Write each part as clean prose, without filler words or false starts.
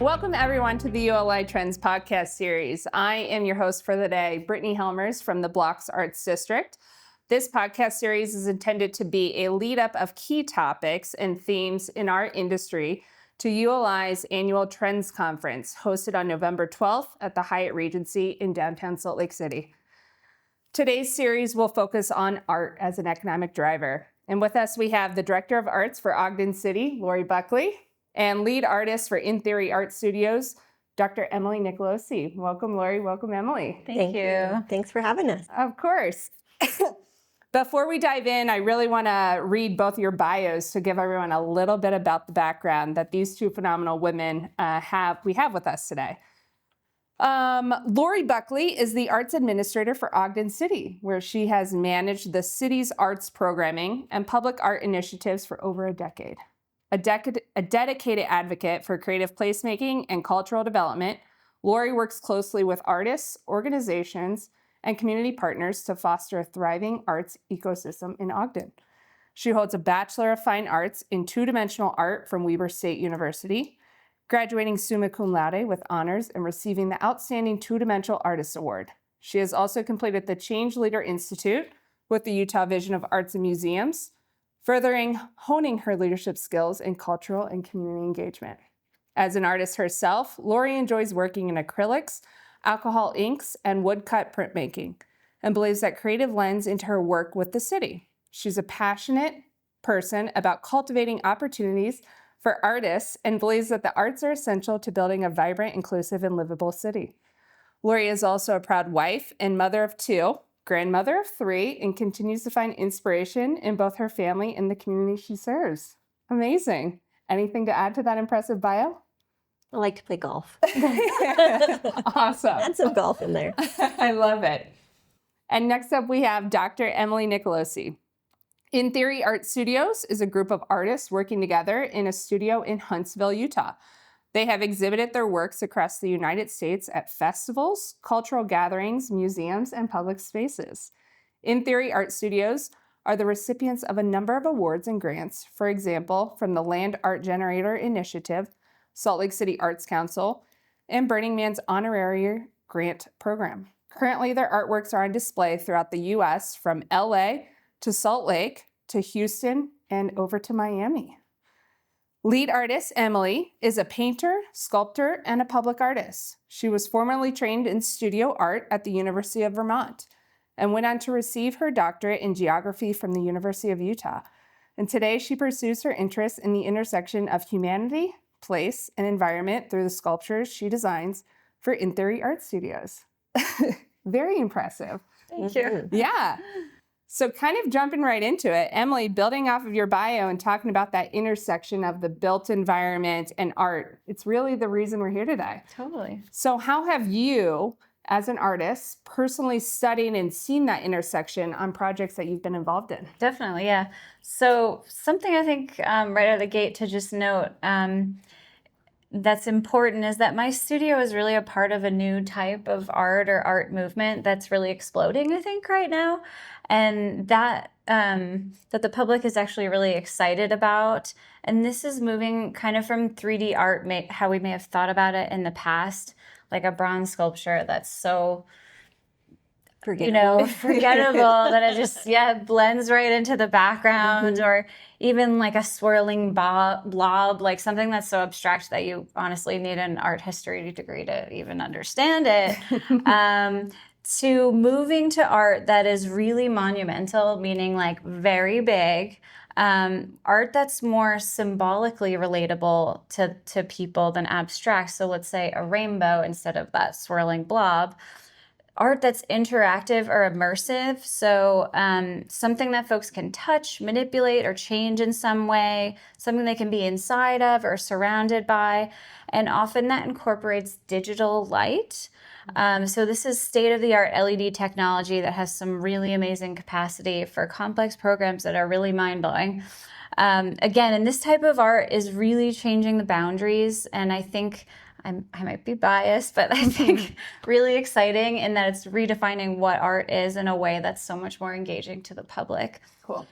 Welcome everyone to the ULI Trends podcast series. I am your host for the day, Britney Helmers from the Blocks Arts District. This podcast series is intended to be a lead up of key topics and themes in our industry to ULI's annual Trends Conference, hosted on November 12th at the Hyatt Regency in downtown Salt Lake City. Today's series will focus on art as an economic driver. And with us, we have the Director of Arts for Ogden City, Lorie Buckley, and lead artist for In Theory Art Studios, Dr. Emily Nicolosi. Welcome, Lorie. Welcome, Emily. Thank you. Thanks for having us. Of course. Before we dive in, I really want to read both your bios to give everyone a little bit about the background that these two phenomenal women have with us today. Lorie Buckley is the arts administrator for Ogden City, where she has managed the city's arts programming and public art initiatives for over a decade. A dedicated advocate for creative placemaking and cultural development, Lorie works closely with artists, organizations, and community partners to foster a thriving arts ecosystem in Ogden. She holds a Bachelor of Fine Arts in Two-Dimensional Art from Weber State University, graduating summa cum laude with honors and receiving the Outstanding Two-Dimensional Artist Award. She has also completed the Change Leader Institute with the Utah Vision of Arts and Museums, honing her leadership skills in cultural and community engagement. As an artist herself, Lorie enjoys working in acrylics, alcohol inks, and woodcut printmaking, and believes that creative lends into her work with the city. She's a passionate person about cultivating opportunities for artists and believes that the arts are essential to building a vibrant, inclusive, and livable city. Lorie is also a proud wife and mother of two, grandmother of three, and continues to find inspiration in both her family and the community she serves. Amazing. Anything to add to that impressive bio? I like to play golf. Awesome. Add some golf in there. I love it. And next up, we have Dr. Emily Nicolosi. In Theory Art Studios is a group of artists working together in a studio in Huntsville, Utah. They have exhibited their works across the United States at festivals, cultural gatherings, museums, and public spaces. In Theory Art Studios are the recipients of a number of awards and grants, for example, from the Land Art Generator Initiative, Salt Lake City Arts Council, and Burning Man's honorary grant program. Currently, their artworks are on display throughout the U.S., from LA to Salt Lake to Houston and over to Miami. Lead artist Emily is a painter, sculptor, and a public artist. She was formerly trained in studio art at the University of Vermont and went on to receive her doctorate in geography from the University of Utah. And today she pursues her interests in the intersection of humanity, place, and environment through the sculptures she designs for In Theory Art Studios. Very impressive. Thank you. Yeah. So kind of jumping right into it, Emily, building off of your bio and talking about that intersection of the built environment and art, it's really the reason we're here today. Totally. So how have you, as an artist, personally studied and seen that intersection on projects that you've been involved in? Definitely, yeah. So something I think right out of the gate to just note that's important is that my studio is really a part of a new type of art or art movement that's really exploding, I think, right now. And that the public is actually really excited about. And this is moving kind of from 3D art, how we may have thought about it in the past, like a bronze sculpture that's so forgettable that it just blends right into the background, or even like a swirling blob, like something that's so abstract that you honestly need an art history degree to even understand it. To moving to art that is really monumental, meaning like very big, art that's more symbolically relatable to people than abstract. So let's say a rainbow instead of that swirling blob. Art that's interactive or immersive, so something that folks can touch, manipulate, or change in some way, something they can be inside of or surrounded by, and often that incorporates digital light. So this is state-of-the-art LED technology that has some really amazing capacity for complex programs that are really mind-blowing. Again, and this type of art is really changing the boundaries, and I think I might be biased, but I think really exciting in that it's redefining what art is in a way that's so much more engaging to the public. Cool.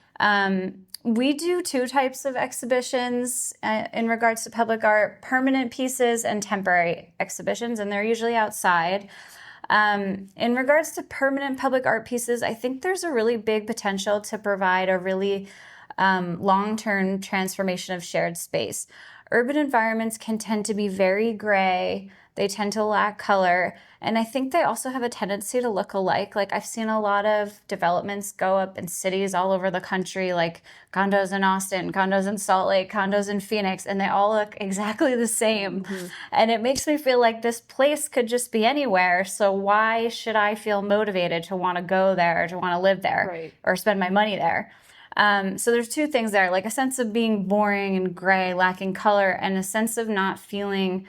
We do two types of exhibitions in regards to public art: permanent pieces and temporary exhibitions, and they're usually outside. In regards to permanent public art pieces, I think there's a really big potential to provide a really long-term transformation of shared space. Urban environments can tend to be very gray. They tend to lack color. And I think they also have a tendency to look alike. Like, I've seen a lot of developments go up in cities all over the country, like condos in Austin, condos in Salt Lake, condos in Phoenix, and they all look exactly the same. And it makes me feel like this place could just be anywhere. So why should I feel motivated to want to go there, to want to live there, or spend my money there? So there's two things there, like a sense of being boring and gray, lacking color, and a sense of not feeling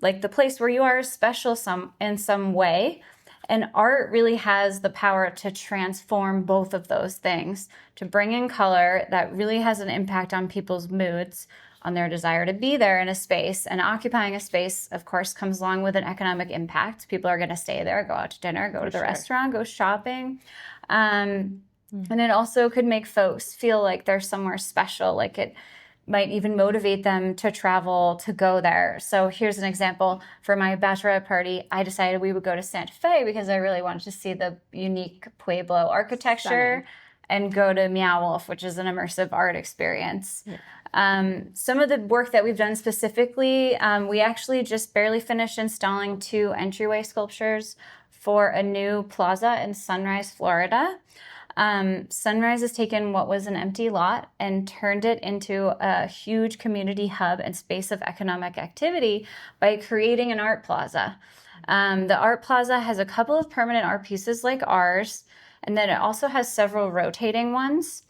like the place where you are special in some way. And art really has the power to transform both of those things, to bring in color that really has an impact on people's moods, on their desire to be there in a space. And occupying a space, of course, comes along with an economic impact. People are going to stay there, go out to dinner, go to the restaurant, go shopping. And it also could make folks feel like they're somewhere special, like it might even motivate them to travel to go there. So here's an example. For my bachelorette party, I decided we would go to Santa Fe because I really wanted to see the unique Pueblo architecture and go to Meow Wolf, which is an immersive art experience. Some of the work that we've done specifically, we actually just barely finished installing 2 entryway sculptures for a new plaza in Sunrise, Florida. Sunrise has taken what was an empty lot and turned it into a huge community hub and space of economic activity by creating an art plaza. The art plaza has a couple of permanent art pieces like ours, and then it also has several rotating ones.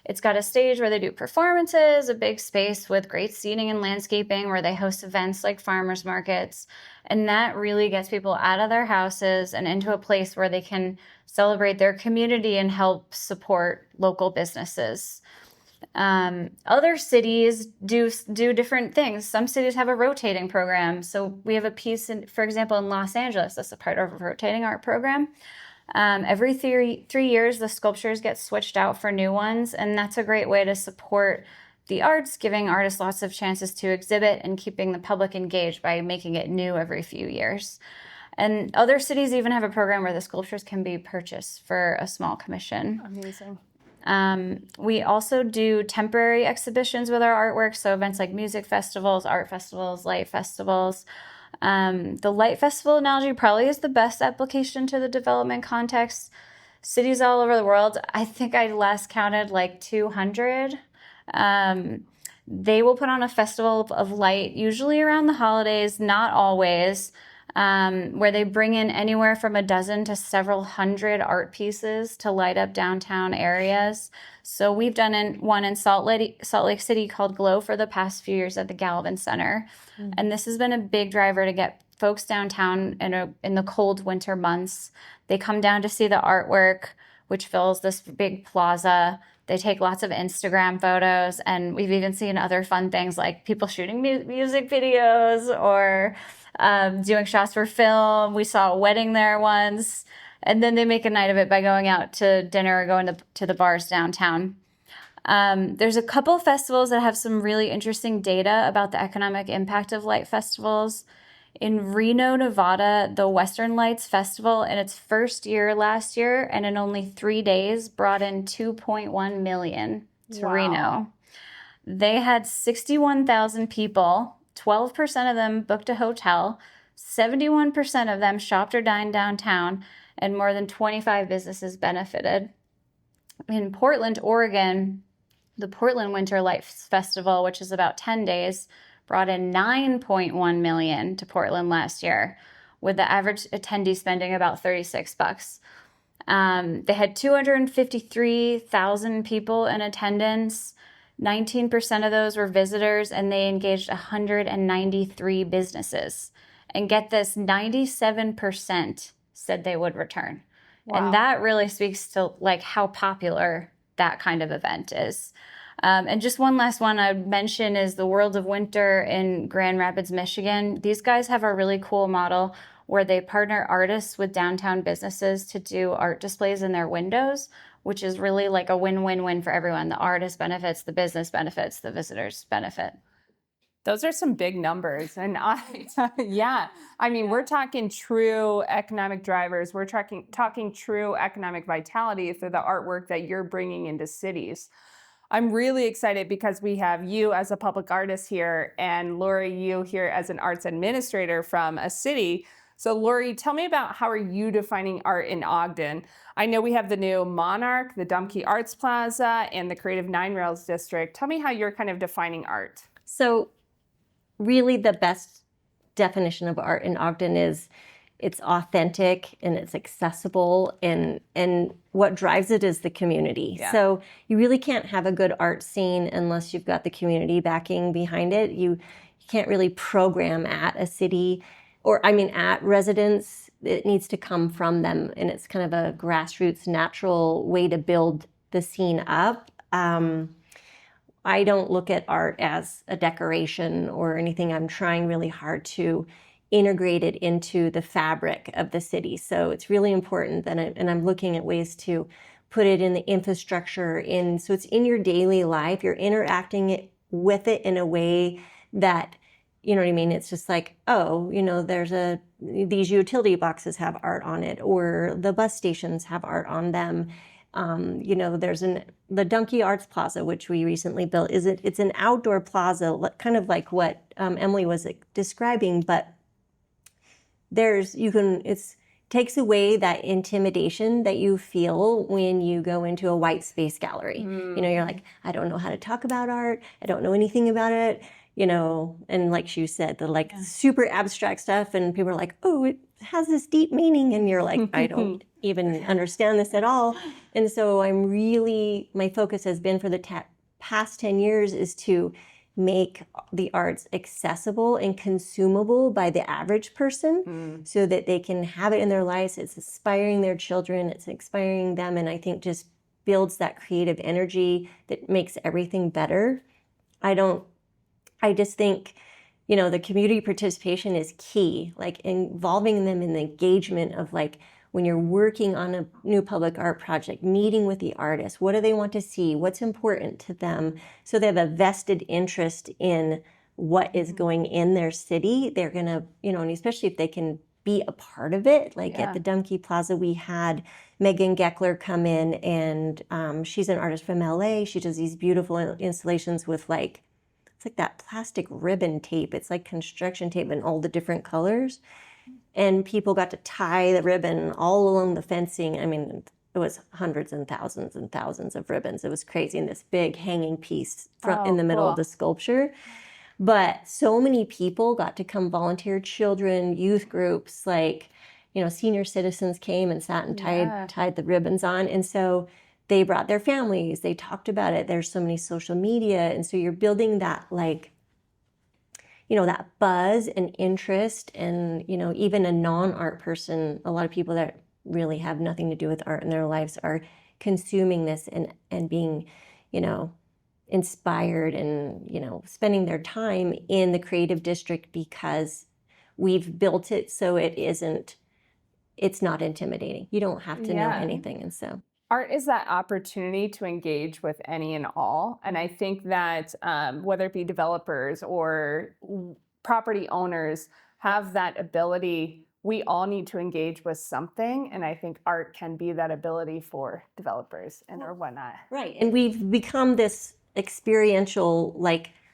It's got a stage where they do performances, a big space with great seating and landscaping where they host events like farmers markets. And that really gets people out of their houses and into a place where they can celebrate their community and help support local businesses. Other cities do different things. Some cities have a rotating program. So we have a piece, for example, in Los Angeles, that's a part of a rotating art program. Every 3 years, the sculptures get switched out for new ones, and that's a great way to support the arts, giving artists lots of chances to exhibit and keeping the public engaged by making it new every few years. And other cities even have a program where the sculptures can be purchased for a small commission. Amazing. We also do temporary exhibitions with our artwork, so events like music festivals, art festivals, light festivals. The Light Festival analogy probably is the best application to the development context. Cities all over the world, I think I last counted like 200. They will put on a festival of light, usually around the holidays, not always, where they bring in anywhere from a dozen to several hundred art pieces to light up downtown areas. So we've done one in Salt Lake City called Glow for the past few years at the Galvin Center. And this has been a big driver to get folks downtown in the cold winter months. They come down to see the artwork, which fills this big plaza. They take lots of Instagram photos, and we've even seen other fun things like people shooting music videos or doing shots for film. We saw a wedding there once, and then they make a night of it by going out to dinner or going to the bars downtown. There's a couple of festivals that have some really interesting data about the economic impact of light festivals. In Reno, Nevada, the Western Lights Festival in its first year last year and in only 3 days brought in $2.1 million to Reno. They had 61,000 people, 12% of them booked a hotel, 71% of them shopped or dined downtown, and more than 25 businesses benefited. In Portland, Oregon, the Portland Winter Lights Festival, which is about 10 days, brought in $9.1 million to Portland last year, with the average attendee spending about $36. They had 253,000 people in attendance. 19% of those were visitors, and they engaged 193 businesses. And get this, 97% said they would return. Wow. And that really speaks to like how popular that kind of event is. And just one last one I'd mention is the World of Winter in Grand Rapids, Michigan. These guys have a really cool model where they partner artists with downtown businesses to do art displays in their windows which is really like a win-win-win for everyone. The artist benefits, the business benefits, the visitors benefit. Those are some big numbers. And yeah, I mean, we're talking true economic drivers. We're talking true economic vitality through the artwork that you're bringing into cities. I'm really excited because we have you as a public artist here and Lorie, you here as an arts administrator from a city. So Lorie, tell me about how are you defining art in Ogden? I know we have the new Monarch, the Dumke Arts Plaza, and the Creative Nine Rails District. Tell me how you're kind of defining art. So really the best definition of art in Ogden is it's authentic and it's accessible, and what drives it is the community. Yeah. So you really can't have a good art scene unless you've got the community backing behind it. You can't really program at a city, or I mean at residents. It needs to come from them, and it's kind of a grassroots natural way to build the scene up. I don't look at art as a decoration or anything. I'm trying really hard to integrate it into the fabric of the city. So it's really important that and I'm looking at ways to put it in the infrastructure, so it's in your daily life. You're interacting with it in a way that, you know what I mean? It's just like, oh, you know, these utility boxes have art on it, or the bus stations have art on them. You know, there's the Dumke Arts Plaza, which we recently built. It's an outdoor plaza, kind of like what Emily was describing, but it takes away that intimidation that you feel when you go into a white space gallery. You know, you're like, I don't know how to talk about art. I don't know anything about it. You know, and like she said, the super abstract stuff, and people are like, oh, it has this deep meaning, and you're like, I don't even understand this at all. And so my focus has been for the past 10 years is to make the arts accessible and consumable by the average person so that they can have it in their lives. It's inspiring their children, it's inspiring them, and I think just builds that creative energy that makes everything better. I just think, you know, the community participation is key, like involving them in the engagement of like when you're working on a new public art project, meeting with the artist, what do they want to see? What's important to them? So they have a vested interest in what is going in their city. They're going to, you know, and especially if they can be a part of it. Like at the Dumke Plaza, we had Megan Geckler come in, and she's an artist from LA. She does these beautiful installations with it's like that plastic ribbon tape. It's like construction tape in all the different colors. And people got to tie the ribbon all along the fencing. I mean, it was hundreds and thousands of ribbons. It was crazy in this big hanging piece in the middle of the sculpture. But so many people got to come volunteer, children, youth groups, senior citizens came and sat and tied the ribbons on. And so they brought their families, they talked about it. There's so many social media. And so you're building that that buzz and interest, and, even a non-art person, a lot of people that really have nothing to do with art in their lives are consuming this and being, inspired and, spending their time in the creative district because we've built it so it's not intimidating. You don't have to know anything. And so art is that opportunity to engage with any and all. And I think that whether it be developers or property owners have that ability, we all need to engage with something. And I think art can be that ability for developers or whatnot. Right. And we've become this experiential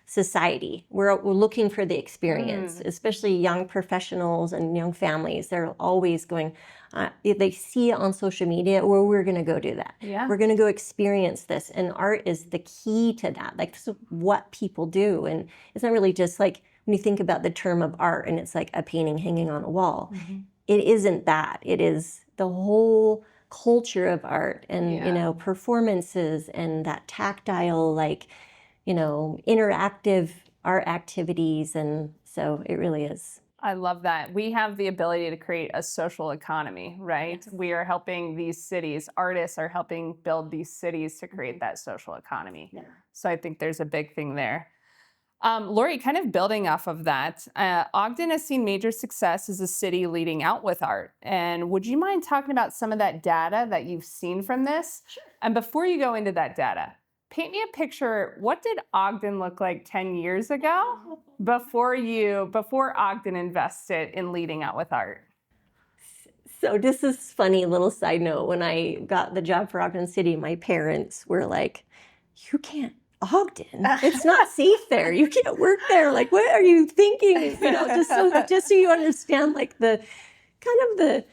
society. We're looking for the experience, especially young professionals and young families. They're always going, if they see it on social media, we're going to go do that. Yeah. We're going to go experience this. And art is the key to that. This is what people do. And it's not really just when you think about the term of art and it's like a painting hanging on a wall. Mm-hmm. It isn't that. It is the whole culture of art and, performances and that tactile, interactive art activities. And so it really is. I love that. We have the ability to create a social economy, right? Yes. We are helping these cities, artists are helping build these cities to create that social economy. Yeah. So I think there's a big thing there. Lorie, kind of building off of that, Ogden has seen major success as a city leading out with art. And would you mind talking about some of that data that you've seen from this? Sure. And before you go into that data, paint me a picture. What did Ogden look like 10 years ago before Ogden invested in leading out with art? So this is funny little side note. When I got the job for Ogden City, my parents were like, "You can't Ogden. It's not safe there. You can't work there. Like, what are you thinking?" Just so you understand, like the kind of the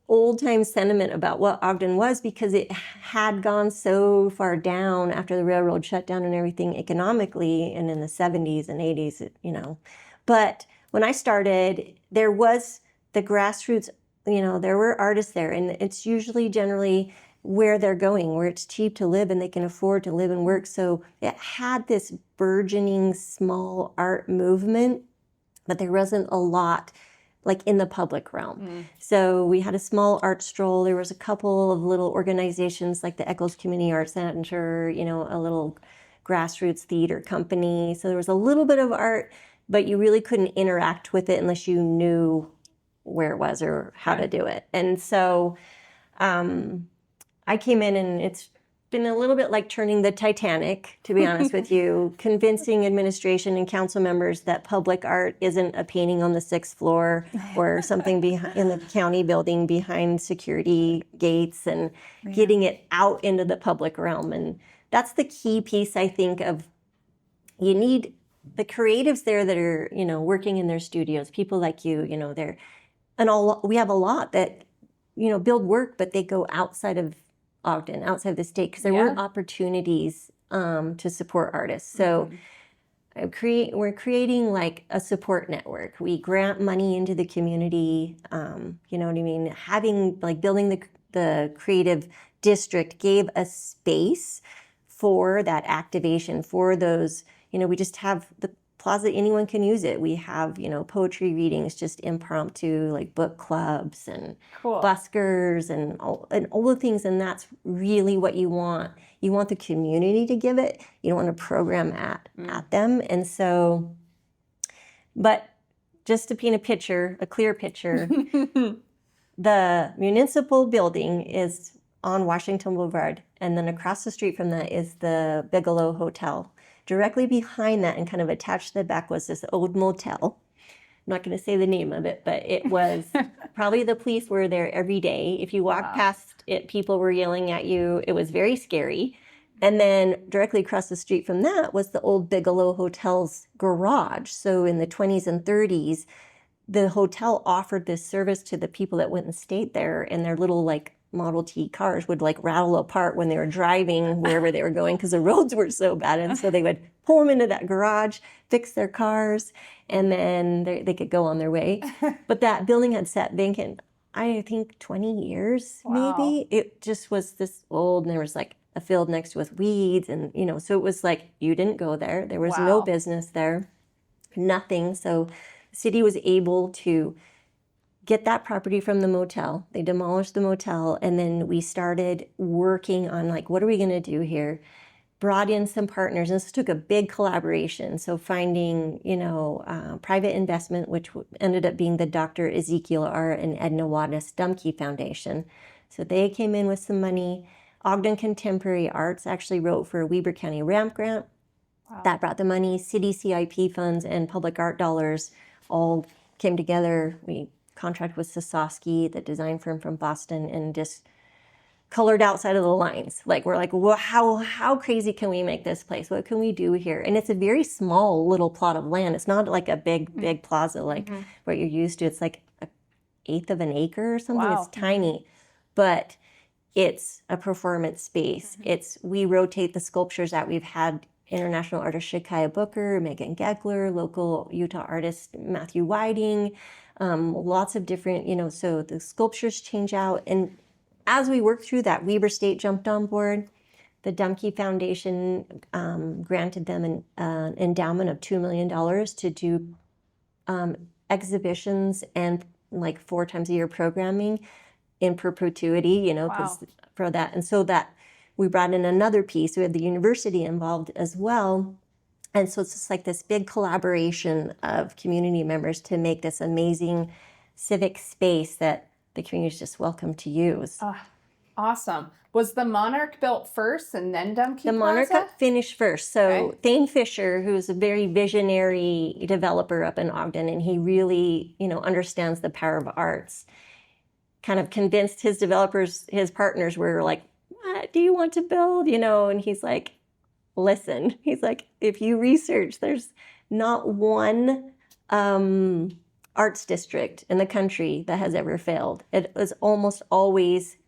old time sentiment about what Ogden was, because it had gone so far down after the railroad shut down and everything economically, and in the 70s and 80s, But when I started, there was the grassroots. There were artists there, and it's usually generally where they're going, where it's cheap to live and they can afford to live and work. So it had this burgeoning small art movement, but there wasn't a lot like in the public realm. So we had a small art stroll. There was a couple of little organizations like the Eccles Community Arts Center, a little grassroots theater company. So there was a little bit of art, but you really couldn't interact with it unless you knew where it was or how to do it. And so I came in, and it's been a little bit like turning the Titanic, to be honest with you, convincing administration and council members that public art isn't a painting on the 6th floor or something in the county building behind security gates, and getting it out into the public realm. And that's the key piece, I think, of you need the creatives there that are, working in their studios, people like you, we have a lot that, build work, but they go outside of Ogden, outside the state, because there weren't opportunities to support artists. So we're creating like a support network. We grant money into the community. You know what I mean? Having building the creative district gave a space for that activation, for those. We just have the Plaza, anyone can use it. We have, poetry readings, just impromptu, like book clubs and buskers and all the things. And that's really what you want. You want the community to give it. You don't want to program at them. And so, but just to paint a clear picture, the municipal building is on Washington Boulevard. And then across the street from that is the Bigelow Hotel. Directly behind that and kind of attached to the back was this old motel. I'm not going to say the name of it, but it was probably the police were there every day. If you walked past it, people were yelling at you. It was very scary. And then directly across the street from that was the old Bigelow Hotel's garage. So in the 20s and 30s, the hotel offered this service to the people that went and stayed there, and their little Model T cars would rattle apart when they were driving wherever they were going because the roads were so bad. And so they would pull them into that garage, fix their cars, and then they could go on their way. But that building had sat vacant, I think 20 years, maybe. It just was this old, and there was a field next to with weeds. And, so it was you didn't go there. There was no business there, nothing. So the city was able to get that property from the motel. They demolished the motel, and then we started working on what are we going to do here? Brought in some partners, and this took a big collaboration. So finding, private investment, which ended up being the Dr. Ezekiel R. and Edna Wadis Dumke Foundation. So they came in with some money. Ogden Contemporary Arts actually wrote for a Weber County Ramp Grant. That brought the money. City CIP funds and public art dollars all came together. We contract with Sosowski, the design firm from Boston, and just colored outside of the lines. We're well, how crazy can we make this place? What can we do here? And it's a very small little plot of land. It's not a big plaza what you're used to. It's an eighth of an acre or something. It's tiny, but it's a performance space. We rotate the sculptures out. We've had international artist Shakaya Booker, Megan Geckler, local Utah artist Matthew Whiting, lots of different, so the sculptures change out. And as we worked through that, Weber State jumped on board. The Dumke Foundation granted them an endowment of $2 million to do exhibitions and 4 times a year programming in perpetuity, because for that. And so that we brought in another piece. We had the university involved as well. And so it's just this big collaboration of community members to make this amazing civic space that the community is just welcome to use. Awesome. Was the Monarch built first and then Dumke The Monarch Plaza? got finished first. So Thane Fisher, who's a very visionary developer up in Ogden, and he really, understands the power of arts, kind of convinced his developers, his partners were like, what do you want to build? And he's like, listen, he's like, if you research, there's not one arts district in the country that has ever failed. It is almost always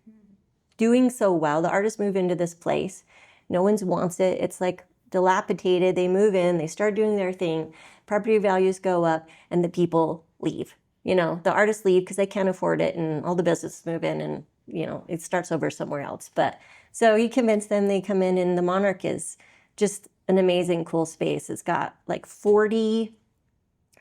doing so well. The artists move into this place. No one wants it. It's like dilapidated. They move in, they start doing their thing. Property values go up and the people leave. The artists leave because they can't afford it and all the businesses move in and, it starts over somewhere else. But so he convinced them, they come in, and the Monarch is just an amazing, cool space. It's got like 40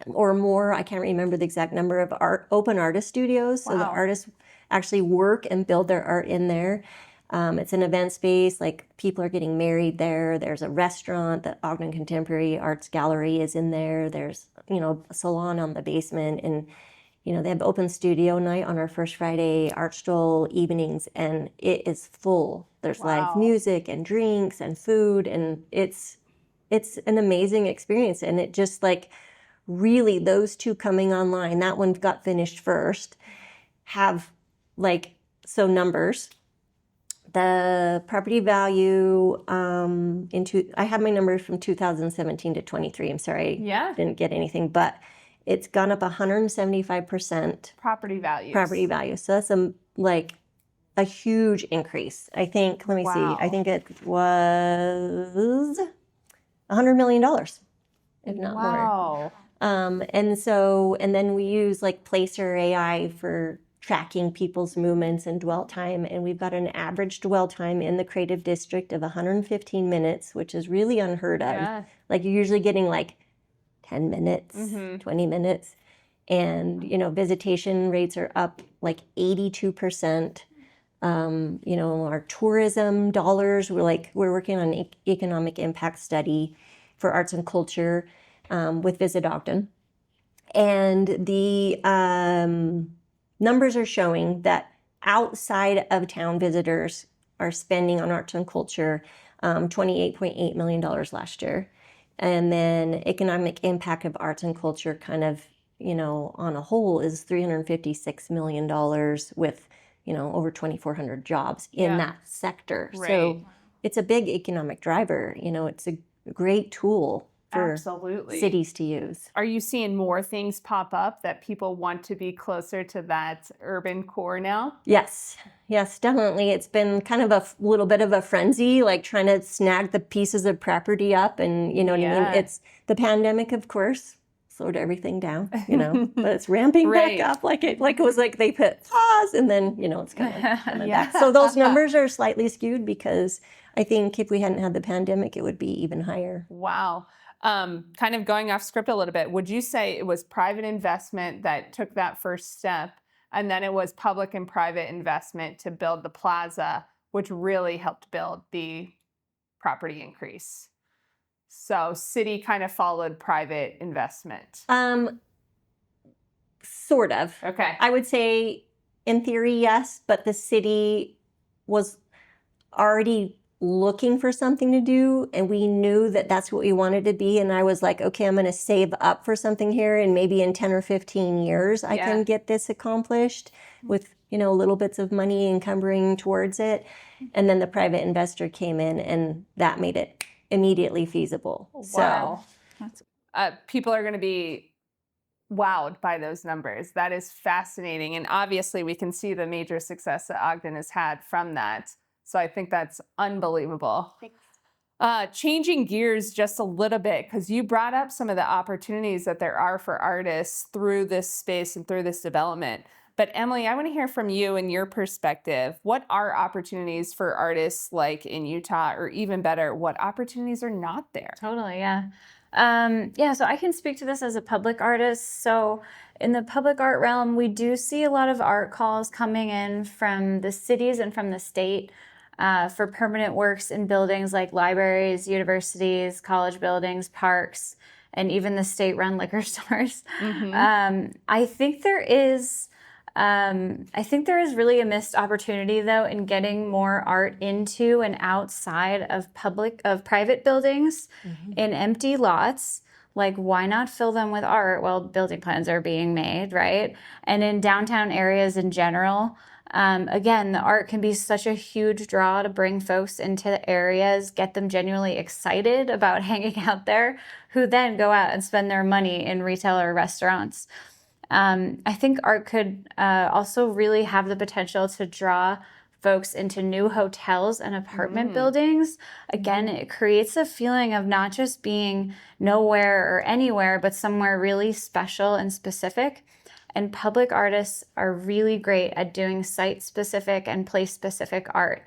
or more, I can't remember the exact number, of open artist studios. So the artists actually work and build their art in there. It's an event space, like people are getting married there. There's a restaurant, the Ogden Contemporary Arts Gallery is in there. There's, a salon on the basement, and, they have open studio night on our first Friday art stroll evenings, and it is full. There's live music and drinks and food, and it's an amazing experience. And it just really, those two coming online, that one got finished first, have numbers. The property value I have my numbers from 2017 to 23. I'm sorry, I didn't get anything, but it's gone up 175%. Property value. So that's a huge increase. I think, let me see, I think it was $100 million, if not more. And then we use Placer AI for tracking people's movements and dwell time. And we've got an average dwell time in the creative district of 115 minutes, which is really unheard of. Yeah. You're usually getting 10 minutes, 20 minutes. And, visitation rates are up 82%. Our tourism dollars, we're working on an economic impact study for arts and culture with Visit Ogden. And the numbers are showing that outside of town visitors are spending on arts and culture $28.8 million last year. And then economic impact of arts and culture kind of, on a whole is $356 million with, over 2,400 jobs in that sector. Right. So it's a big economic driver. It's a great tool for cities to use. Are you seeing more things pop up that people want to be closer to that urban core now? Yes, definitely. It's been kind of a little bit of a frenzy, trying to snag the pieces of property up, and what I mean? It's the pandemic, of course, slowed everything down, but it's ramping back up it was they put pause and then, it's coming back. So those numbers are slightly skewed because I think if we hadn't had the pandemic, it would be even higher. Wow. Kind of going off script a little bit, would you say it was private investment that took that first step, and then it was public and private investment to build the plaza, which really helped build the property increase? So city kind of followed private investment. Sort of. Okay. I would say in theory, yes, but the city was already looking for something to do, and we knew that that's what we wanted to be. And I was like, okay, I'm going to save up for something here, and maybe in 10 or 15 years I can get this accomplished with little bits of money encumbering towards it. And then the private investor came in, and that made it immediately feasible. Wow. So people are going to be wowed by those numbers. That is fascinating, and obviously we can see the major success that Ogden has had from that. So I think that's unbelievable. Thanks. Changing gears just a little bit, because you brought up some of the opportunities that there are for artists through this space and through this development. But Emily, I want to hear from you and your perspective. What are opportunities for artists in Utah, or even better, what opportunities are not there? Totally, yeah. So I can speak to this as a public artist. So in the public art realm, we do see a lot of art calls coming in from the cities and from the state for permanent works in buildings like libraries, universities, college buildings, parks, and even the state-run liquor stores. I think there is I think there is really a missed opportunity, though, in getting more art into and outside of private buildings in empty lots. Like, why not fill them with art while building plans are being made, right? And in downtown areas in general, again, the art can be such a huge draw to bring folks into the areas, get them genuinely excited about hanging out there, who then go out and spend their money in retail or restaurants. I think art could also really have the potential to draw folks into new hotels and apartment buildings. Again, it creates a feeling of not just being nowhere or anywhere, but somewhere really special and specific. And public artists are really great at doing site-specific and place-specific art.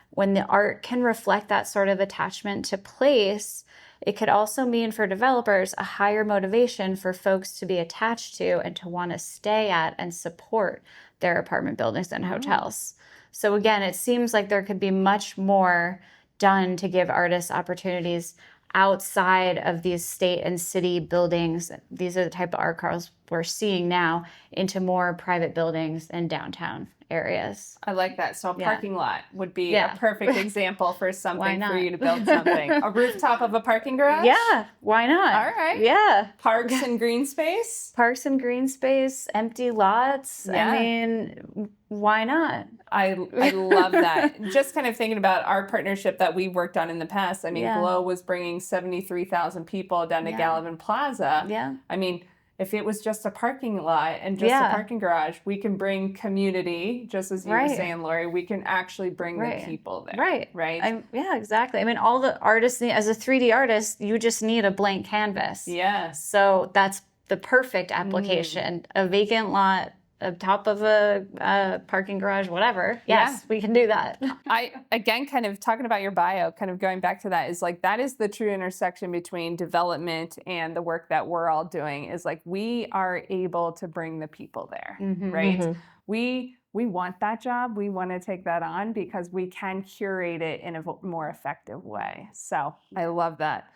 When the art can reflect that sort of attachment to place, it could also mean for developers a higher motivation for folks to be attached to and to want to stay at and support their apartment buildings and hotels. So again, it seems like there could be much more done to give artists opportunities outside of these state and city buildings. These are the type of art cars we're seeing now into more private buildings and downtown areas. I like that. So a parking lot would be Yeah. a perfect example for Why something not? for you to build something. A rooftop of a parking garage? Yeah, why not? All right. Yeah. Parks and green space? Parks and green space, empty lots. Yeah. I mean, why not? I love that. Just kind of thinking about our partnership that we've worked on in the past. I mean, Yeah. Glow was bringing 73,000 people down to Yeah. Gallivan Plaza. Yeah. I mean, if it was just a parking lot and just a parking garage, we can bring community, just as you were saying, Lorie, we can actually bring the people there. Right. Right? Yeah, exactly. I mean, all the artists need, as a 3D artist, you just need a blank canvas. Yes. So that's the perfect application. A vacant lot, up top of a parking garage, whatever. Yes, we can do that. I, again, kind of talking about your bio, kind of going back to that, is like that is the true intersection between development and the work that we're all doing, is like we are able to bring the people there, right? We want that job. We want to take that on because we can curate it in a more effective way. So I love that.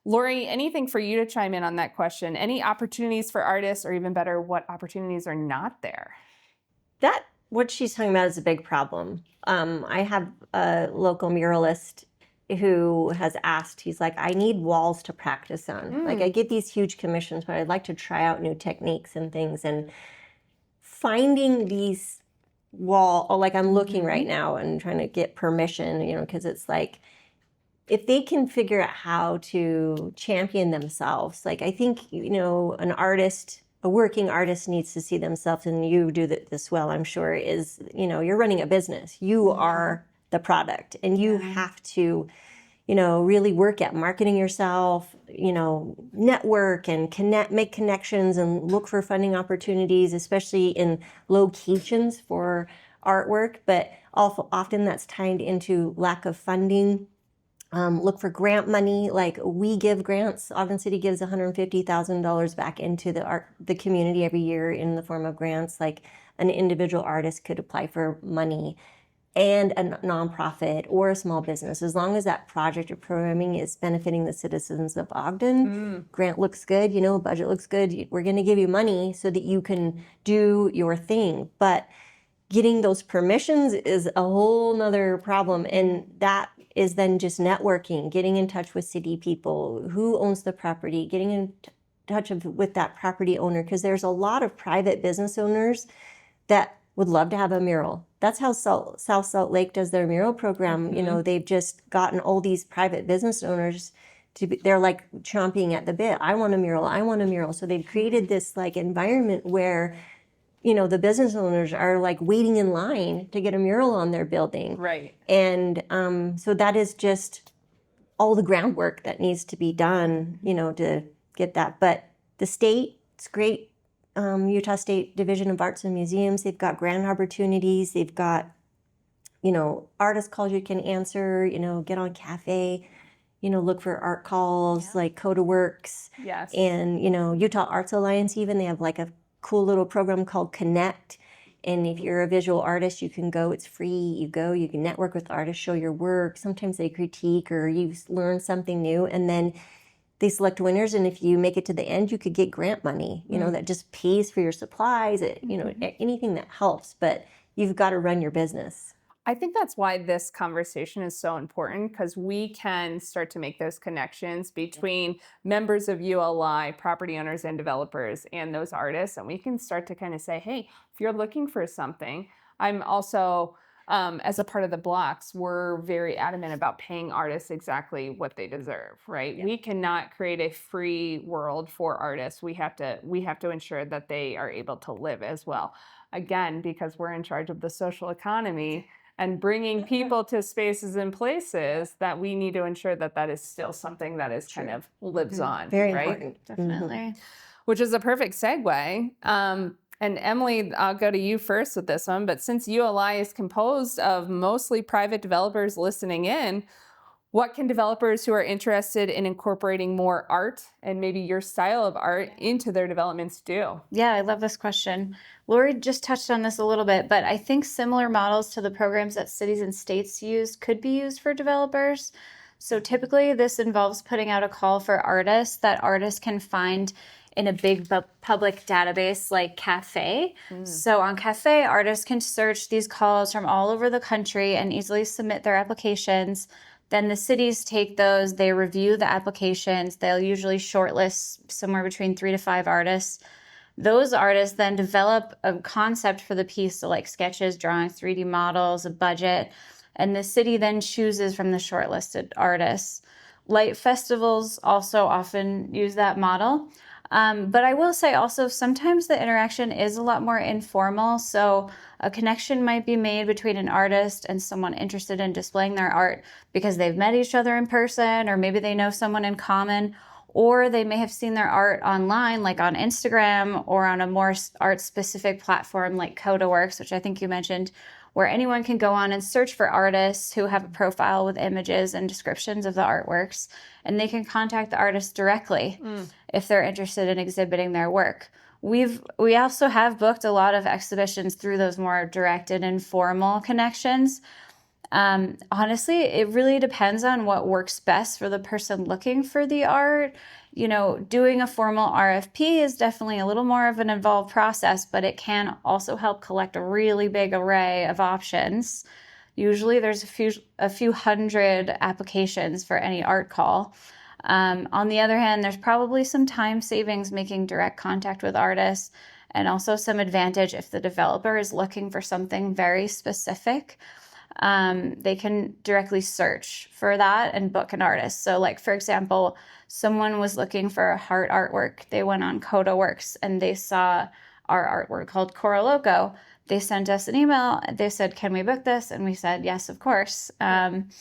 Lorie, anything for you to chime in on that question? Any opportunities for artists, or even better, what opportunities are not there? What she's talking about is a big problem. I have a local muralist who has asked, he's like, I need walls to practice on. Like, I get these huge commissions, but I'd like to try out new techniques and things. And finding these like I'm looking right now and trying to get permission, because it's like, if they can figure out how to champion themselves, like I think, an artist, a working artist needs to see themselves, and you do this well, I'm sure, is, you're running a business. You are the product, and you have to, really work at marketing yourself, network and make connections and look for funding opportunities, especially in locations for artwork. But often that's tied into lack of funding. Look for grant money. Like, we give grants. Ogden City gives $150,000 back into the community every year in the form of grants. Like, an individual artist could apply for money, and a nonprofit or a small business, as long as that project or programming is benefiting the citizens of Ogden. Grant looks good, budget looks good. We're going to give you money so that you can do your thing. But getting those permissions is a whole nother problem, and that is then just networking, getting in touch with city people, who owns the property, getting in touch with that property owner, because there's a lot of private business owners that would love to have a mural. That's how South Salt Lake does their mural program. They've just gotten all these private business owners they're like chomping at the bit. I want a mural, I want a mural. So they've created this like environment where the business owners are like waiting in line to get a mural on their building. Right. And so that is just all the groundwork that needs to be done, to get that. But the state, it's great. Utah State Division of Arts and Museums, they've got grant opportunities. They've got, artist calls you can answer, get on cafe, look for art calls, like Coda Works. Yes. And, Utah Arts Alliance even, they have like a cool little program called Connect. And if you're a visual artist, you can go, it's free. You can network with artists, show your work. Sometimes they critique or you learn something new. And then they select winners, and if you make it to the end, you could get grant money, that just pays for your supplies, anything that helps, but you've got to run your business. I think that's why this conversation is so important, because we can start to make those connections between members of ULI, property owners and developers, and those artists. And we can start to kind of say, hey, if you're looking for something, I'm also, as a part of the blocks, we're very adamant about paying artists exactly what they deserve, right? Yeah. We cannot create a free world for artists. We have to ensure that they are able to live as well. Again, because we're in charge of the social economy and bringing people to spaces and places, that we need to ensure that that is still something that is kind of lives on. Very right? important. Definitely. Which is a perfect segue. And Emily, I'll go to you first with this one, but since ULI is composed of mostly private developers listening in, what can developers who are interested in incorporating more art and maybe your style of art into their developments do? Yeah, I love this question. Lorie just touched on this a little bit, but I think similar models to the programs that cities and states use could be used for developers. So typically this involves putting out a call for artists that artists can find in a big public database like Cafe. So on Cafe, artists can search these calls from all over the country and easily submit their applications. Then the cities take those, they review the applications. They'll usually shortlist somewhere between 3 to 5 artists. Those artists then develop a concept for the piece, so like sketches, drawings, 3D models, a budget, and the city then chooses from the shortlisted artists. Light festivals also often use that model. But I will say also sometimes the interaction is a lot more informal. So a connection might be made between an artist and someone interested in displaying their art because they've met each other in person, or maybe they know someone in common, or they may have seen their art online, like on Instagram, or on a more art-specific platform like CodaWorks, which I think you mentioned, where anyone can go on and search for artists who have a profile with images and descriptions of the artworks, and they can contact the artist directly if they're interested in exhibiting their work. We also have booked a lot of exhibitions through those more direct and informal connections. Honestly, it really depends on what works best for the person looking for the art. Doing a formal RFP is definitely a little more of an involved process, but it can also help collect a really big array of options. Usually there's a few hundred applications for any art call. On the other hand, there's probably some time savings making direct contact with artists, and also some advantage if the developer is looking for something very specific. They can directly search for that and book an artist. So like, for example, someone was looking for a heart artwork. They went on CodaWorks and they saw our artwork called Cora Loco. They sent us an email. They said, can we book this? And we said, yes, of course. And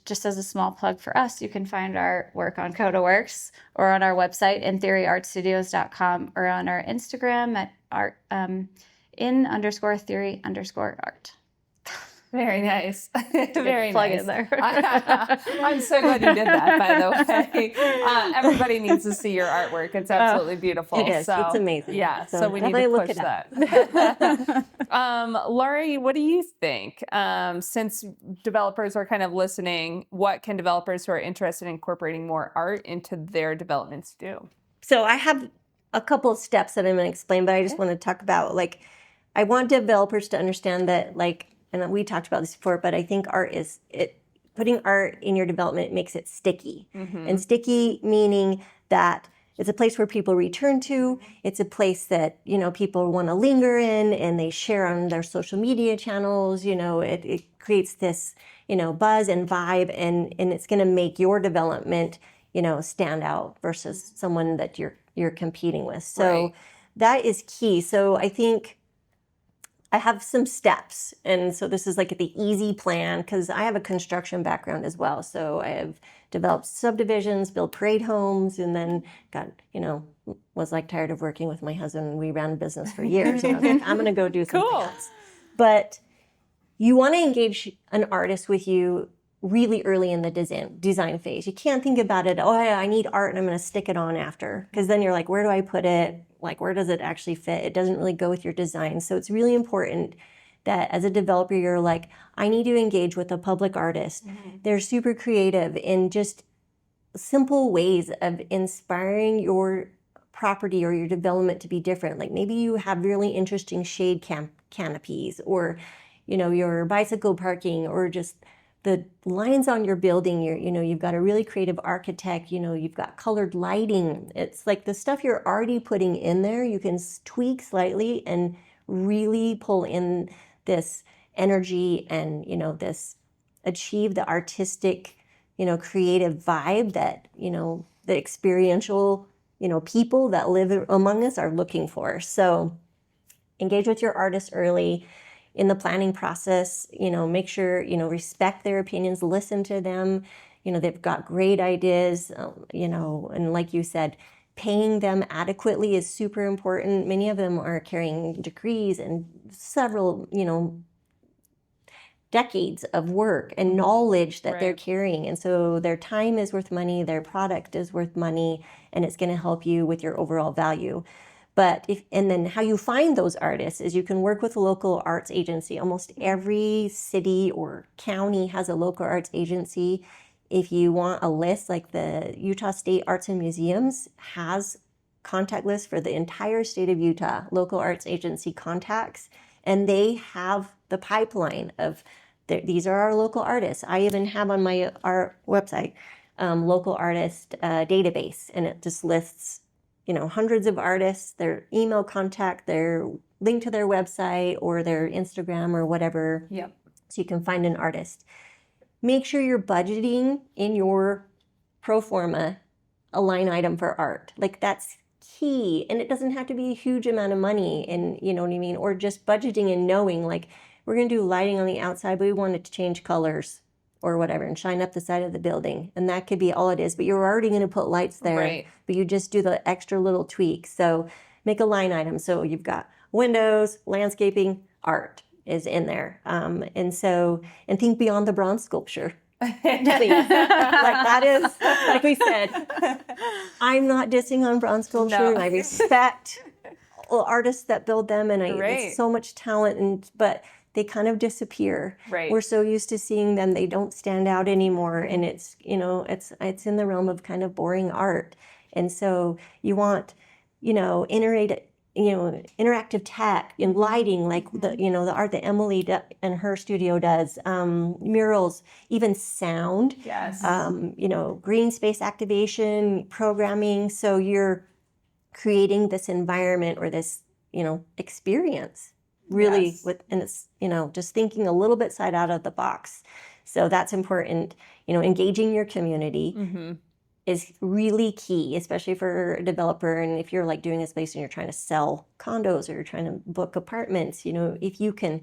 just as a small plug for us, you can find our work on CodaWorks or on our website, intheoryartstudios.com, or on our Instagram at in_theory_art. Very nice. Very plug nice. in there. I'm so glad you did that, by the way. Everybody needs to see your artwork. It's absolutely beautiful. It is. So, it's amazing. Yeah, so we need to push that. Lorie, what do you think? Since developers are kind of listening, what can developers who are interested in incorporating more art into their developments do? So I have a couple of steps that I'm going to explain, but I just want to talk about, I want developers to understand that, and we talked about this before, but I think putting art in your development makes it sticky. And sticky meaning that it's a place where people return to. It's a place that, people want to linger in and they share on their social media channels. It creates this, buzz and vibe, and it's going to make your development, stand out versus someone that you're competing with. So that is key. So I think I have some steps. And so this is the easy plan, because I have a construction background as well. So I have developed subdivisions, built parade homes, and then was tired of working with my husband. We ran a business for years. And I was like, I'm going to go do something else. But you want to engage an artist with you really early in the design phase. You can't think about it, I need art and I'm going to stick it on after. Because then you're like, where do I put it? Where does it actually fit? It doesn't really go with your design. So it's really important that as a developer, you're like, I need to engage with a public artist. They're super creative, and just simple ways of inspiring your property or your development to be different. Like maybe you have really interesting shade canopies, or, your bicycle parking, or just the lines on your building. You've got a really creative architect, you've got colored lighting. It's like the stuff you're already putting in there, you can tweak slightly and really pull in this energy and, achieve the artistic, creative vibe that, the experiential, people that live among us are looking for. So engage with your artists early in the planning process, make sure, respect their opinions, listen to them. They've got great ideas, and like you said, paying them adequately is super important. Many of them are carrying degrees and several, decades of work and knowledge that they're carrying. And so their time is worth money, their product is worth money, and it's going to help you with your overall value. And then how you find those artists is you can work with a local arts agency. Almost every city or county has a local arts agency. If you want a list, like the Utah State Arts and Museums has contact lists for the entire state of Utah, local arts agency contacts, and they have the pipeline of these are our local artists. I even have on our website local artist database, and it just lists hundreds of artists, their email contact, their link to their website or their Instagram or whatever. Yep. So you can find an artist. Make sure you're budgeting in your pro forma a line item for art. Like that's key. And it doesn't have to be a huge amount of money, and you know what I mean? Or just budgeting and knowing like we're going to do lighting on the outside, but we want it to change colors or whatever and shine up the side of the building. And that could be all it is, but you're already going to put lights there, but you just do the extra little tweaks. So make a line item. So you've got windows, landscaping, art is in there. And think beyond the bronze sculpture. Please. Like that is, like we said, I'm not dissing on bronze sculpture. No. And I respect artists that build them, and it's so much talent, but they kind of disappear. Right. We're so used to seeing them, they don't stand out anymore. And it's in the realm of kind of boring art. And so you want, interactive tech and lighting, like the art that Emily and her studio does, murals, even sound, yes, green space activation, programming. So you're creating this environment or this, experience really and it's, just thinking a little bit out of the box. So that's important. Engaging your community is really key, especially for a developer. And if you're like doing a space and you're trying to sell condos or you're trying to book apartments, if you can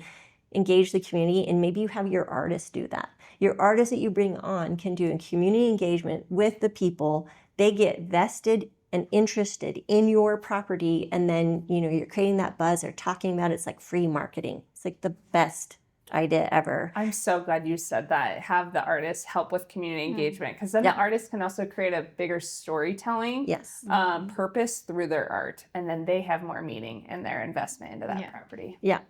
engage the community, and maybe you have your artists do that. Your artists that you bring on can do a community engagement with the people. They get vested and interested in your property, and then you're creating that buzz. They're talking about it. It's like free marketing. It's like the best idea ever. I'm so glad you said that. Have the artists help with community engagement, because then the artists can also create a bigger storytelling purpose through their art, and then they have more meaning in their investment into that property. Yeah.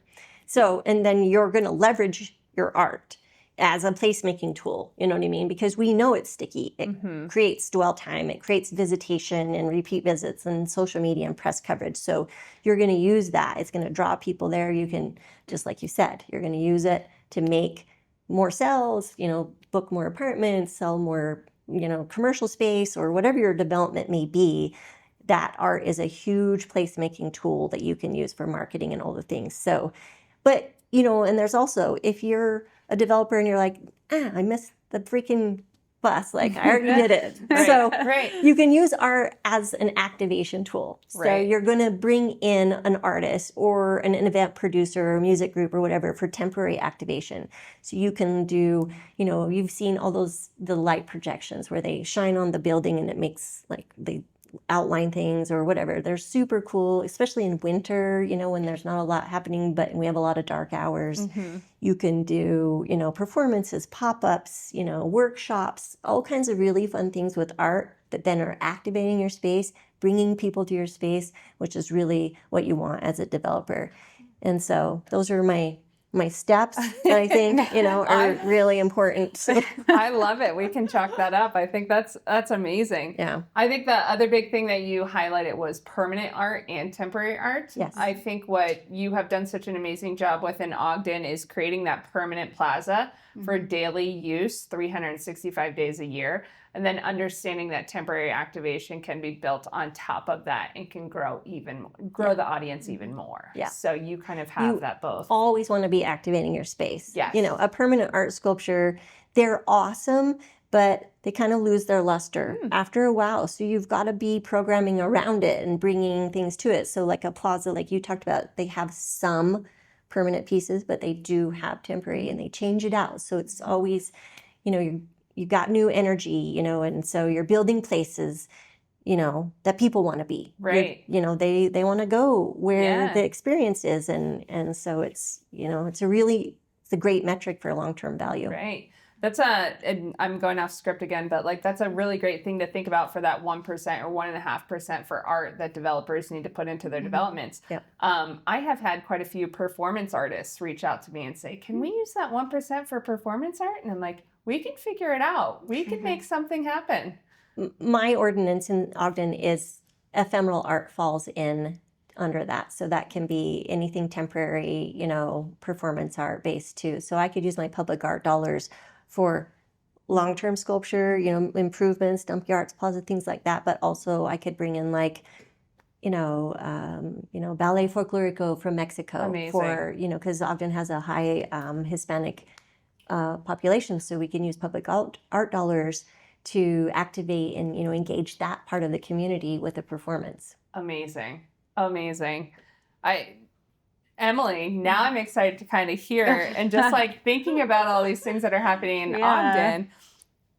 So, and then you're going to leverage your art as a placemaking tool, you know what I mean? Because we know it's sticky. It creates dwell time, it creates visitation and repeat visits and social media and press coverage. So you're going to use that. It's going to draw people there. You can, just like you said, you're going to use it to make more sales, book more apartments, sell more, commercial space, or whatever your development may be. That art is a huge placemaking tool that you can use for marketing and all the things. So, but, and there's also, if you're a developer and you're like, I missed the freaking bus, like I already did it. So you can use art as an activation tool. So you're going to bring in an artist or an event producer or music group or whatever for temporary activation. So you can do, you've seen all the light projections where they shine on the building and it makes like they outline things or whatever. They're super cool, especially in winter, when there's not a lot happening, but we have a lot of dark hours. You can do, performances, pop-ups, workshops, all kinds of really fun things with art that then are activating your space, bringing people to your space, which is really what you want as a developer. And so those are my my steps that I think, are really important. So, I love it. We can chalk that up. I think that's amazing. yeah. I think the other big thing that you highlighted was permanent art and temporary art. Yes. I think what you have done such an amazing job with in Ogden is creating that permanent plaza for daily use 365 days a year. And then understanding that temporary activation can be built on top of that and can grow the audience even more. Yeah. So you kind of have that both. Always want to be activating your space. Yes. A permanent art sculpture, they're awesome, but they kind of lose their luster after a while. So you've got to be programming around it and bringing things to it. So like a plaza, like you talked about, they have some permanent pieces, but they do have temporary and they change it out. So it's always, you've got new energy, and so you're building places, that people want to be. Right. They want to go where the experience is. And so it's a great metric for long-term value. Right. And I'm going off script again, but that's a really great thing to think about for that 1% or 1.5% for art that developers need to put into their developments. Yep. I have had quite a few performance artists reach out to me and say, can we use that 1% for performance art? And I'm like, we can figure it out. We can make something happen. My ordinance in Ogden is ephemeral art falls in under that. So that can be anything temporary, performance art based too. So I could use my public art dollars for long-term sculpture, improvements, Dumke Arts Plaza, things like that. But also I could bring in Ballet Folklorico from Mexico. Amazing. For, because Ogden has a high Hispanic population. So we can use public art dollars to activate and, engage that part of the community with a performance. Amazing. Emily, now I'm excited to kind of hear and just thinking about all these things that are happening in Ogden.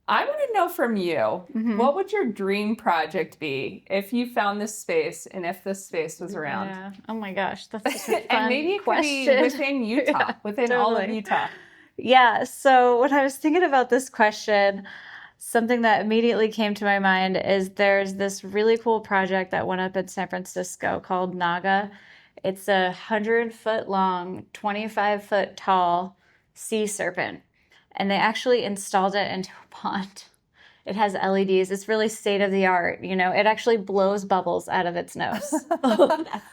I want to know from you, what would your dream project be if you found this space and if this space was around? Yeah. Oh my gosh, that's such a fun And maybe it question. could be within Utah, within all of Utah. Yeah. So when I was thinking about this question, something that immediately came to my mind is there's this really cool project that went up in San Francisco called Naga. It's a 100-foot long, 25-foot tall sea serpent. And they actually installed it into a pond. It has LEDs. It's really state of the art. It actually blows bubbles out of its nose.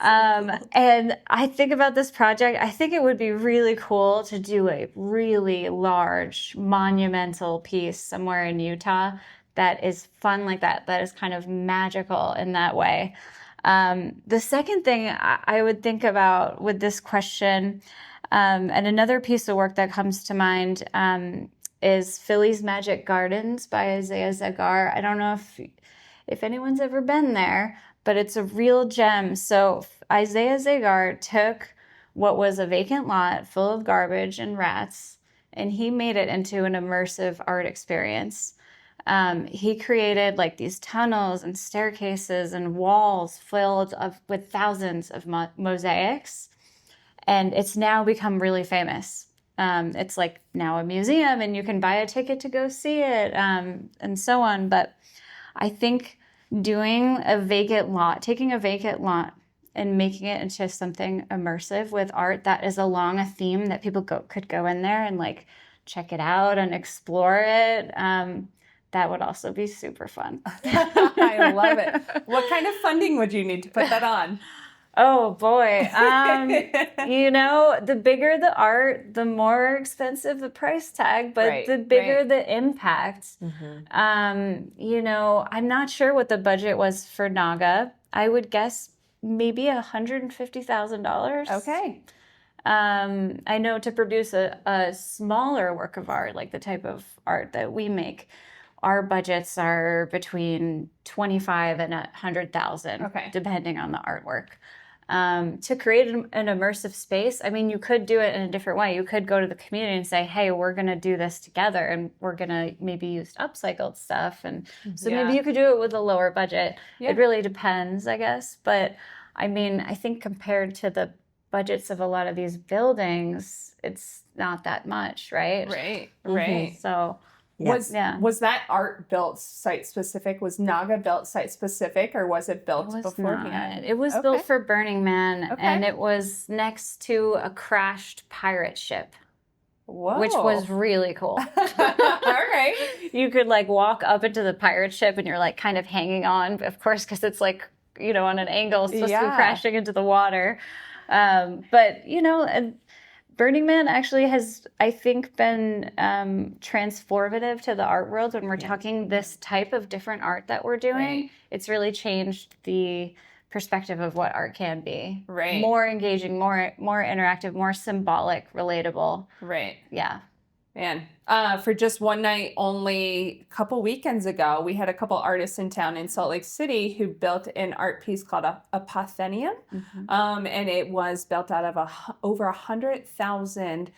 And I think about this project. I think it would be really cool to do a really large, monumental piece somewhere in Utah that is fun like that. That is kind of magical in that way. The second thing I would think about with this question, and another piece of work that comes to mind, is Philly's Magic Gardens by Isaiah Zagar. I don't know if anyone's ever been there, but it's a real gem. So Isaiah Zagar took what was a vacant lot full of garbage and rats, and he made it into an immersive art experience. He created these tunnels and staircases and walls filled with thousands of mosaics, and it's now become really famous. It's now a museum and you can buy a ticket to go see it, and so on. But I think taking a vacant lot and making it into something immersive with art that is along a theme that people could go in there and check it out and explore it. That would also be super fun. I love it. What kind of funding would you need to put that on? Oh boy. The bigger the art, the more expensive the price tag, but the bigger the impact. I'm not sure what the budget was for Naga. I would guess maybe $150,000. Okay. I know to produce a smaller work of art, like the type of art that we make, our budgets are between $25,000 and $100,000, depending on the artwork. To create an immersive space, you could do it in a different way. You could go to the community and say, hey, we're going to do this together, and we're going to maybe use upcycled stuff. And so maybe you could do it with a lower budget. Yeah. It really depends, I guess. But I think compared to the budgets of a lot of these buildings, it's not that much, right? Right. So Was that art built site specific? Was Naga built site specific, or was it built beforehand? Not. It was built for Burning Man, and it was next to a crashed pirate ship. Whoa. Which was really cool. All right. You could like walk up into the pirate ship and you're like kind of hanging on, of course, because it's like, you know, on an angle, it's supposed to be crashing into the water. But, you know, Burning Man actually has, I think, been transformative to the art world when we're talking this type of different art that we're doing. Right. It's really changed the perspective of what art can be. Right. More engaging, more interactive, more symbolic, relatable. Right. Yeah. Man, for just one night only, a couple weekends ago, we had a couple artists in town in Salt Lake City who built an art piece called a Parthenium. And it was built out of over 100,000,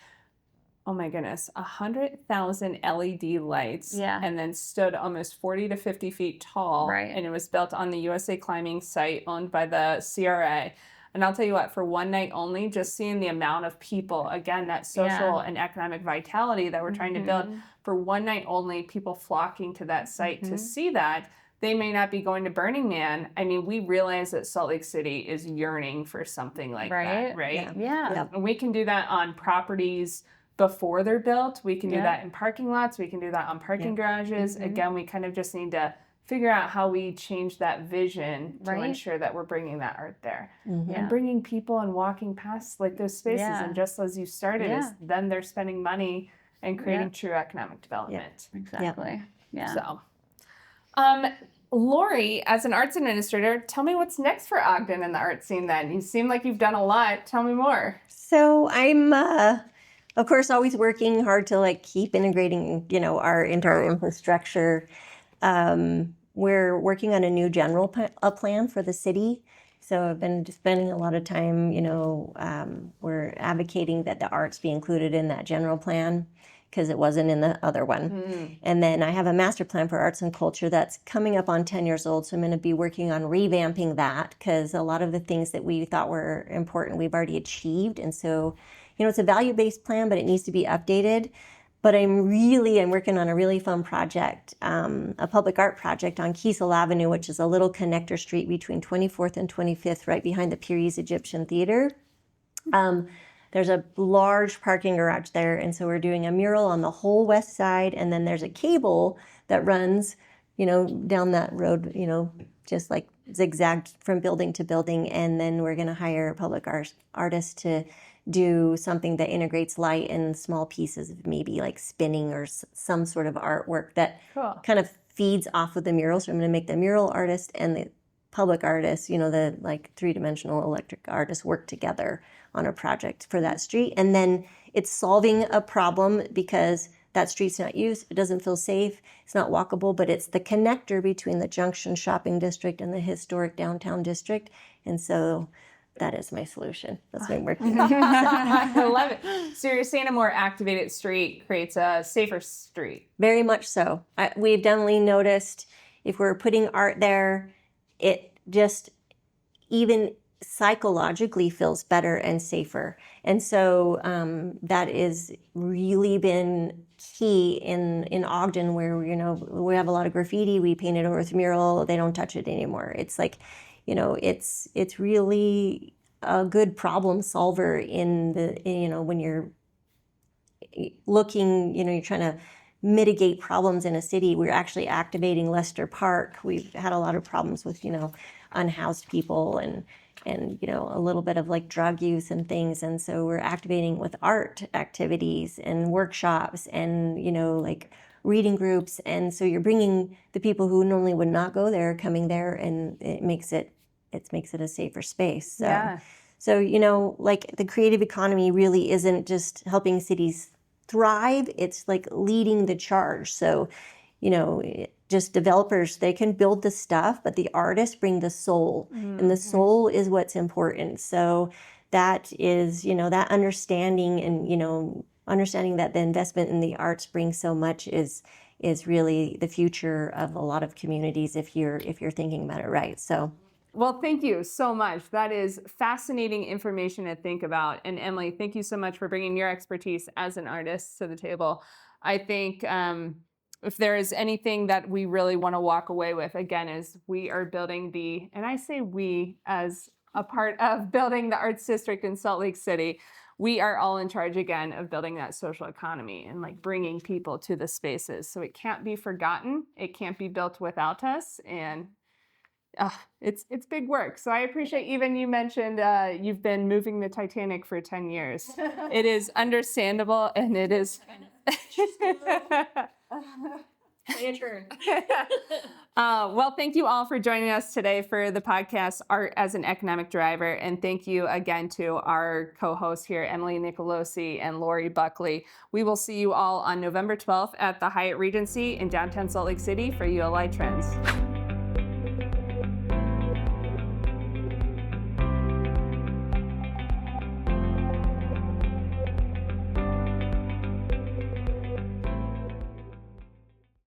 oh my goodness, 100,000 LED lights. Yeah. And then stood almost 40 to 50 feet tall. Right. And it was built on the USA Climbing site owned by the CRA. And I'll tell you what, for one night only, just seeing the amount of people, again, that social and economic vitality that we're trying to build, for one night only, people flocking to that site to see that. They may not be going to Burning Man. I mean, we realize that Salt Lake City is yearning for something like that, right? Yeah. And we can do that on properties before they're built. We can do that in parking lots. We can do that on parking garages. Again, we kind of just need to figure out how we change that vision to ensure that we're bringing that art there and bringing people and walking past like those spaces. And just as you started, is then they're spending money and creating true economic development. Exactly. So, Lorie, as an arts administrator, tell me what's next for Ogden and the art scene then. You seem like you've done a lot. Tell me more. So I'm, of course, always working hard to like keep integrating, you know, art into our infrastructure. We're working on a new general plan for the city. So I've been spending a lot of time, you know, we're advocating that the arts be included in that general plan because it wasn't in the other one. And then I have a master plan for arts and culture that's coming up on 10 years old. So I'm going to be working on revamping that because a lot of the things that we thought were important, we've already achieved. And so, you know, it's a value-based plan, but it needs to be updated. But I'm working on a really fun project, a public art project on Kiesel Avenue, which is a little connector street between 24th and 25th, right behind the Pires Egyptian Theater. There's a large parking garage there, and so we're doing a mural on the whole west side, and then there's a cable that runs, you know, down that road, you know, just like zigzagged from building to building, and then we're going to hire a public artist to do something that integrates light and small pieces of maybe like spinning or some sort of artwork that kind of feeds off of the mural. So I'm going to make the mural artist and the public artist, you know, the like three-dimensional electric artist work together on a project for that street. And then it's solving a problem because that street's not used. It doesn't feel safe. It's not walkable, but it's the connector between the Junction Shopping District and the historic downtown district. And so that is my solution. That's what I'm working on. I love it. So you're saying a more activated street creates a safer street? Very much so. We've definitely noticed if we're putting art there, it just even psychologically feels better and safer. And so that has really been key in Ogden where, you know, we have a lot of graffiti. We paint it over with mural. They don't touch it anymore. It's like, you know, it's really a good problem solver in the, you know, when you're looking, you know, you're trying to mitigate problems in a city. We're actually activating Lester Park. We've had a lot of problems with, you know, unhoused people and you know, a little bit of like drug use and things. And so we're activating with art activities and workshops and, you know, like reading groups. And so you're bringing the people who normally would not go there coming there, and it makes it a safer space. So, you know, like the creative economy really isn't just helping cities thrive. It's like leading the charge. So, you know, just developers, they can build the stuff, but the artists bring the soul, and the soul is what's important. So that is, you know, that understanding and, you know, understanding that the investment in the arts brings so much is really the future of a lot of communities if you're thinking about it right. So. Well, thank you so much. That is fascinating information to think about. And Emily, thank you so much for bringing your expertise as an artist to the table. I think if there is anything that we really want to walk away with, again, is we are building and I say we as a part of building the Arts District in Salt Lake City, we are all in charge again of building that social economy and like bringing people to the spaces. So it can't be forgotten. It can't be built without us. And it's big work. So I appreciate even you mentioned you've been moving the Titanic for 10 years. It is understandable, and it is. My turn. Well, thank you all for joining us today for the podcast, Art as an Economic Driver. And thank you again to our co-hosts here, Emily Nicolosi and Lorie Buckley. We will see you all on November 12th at the Hyatt Regency in downtown Salt Lake City for ULI Trends.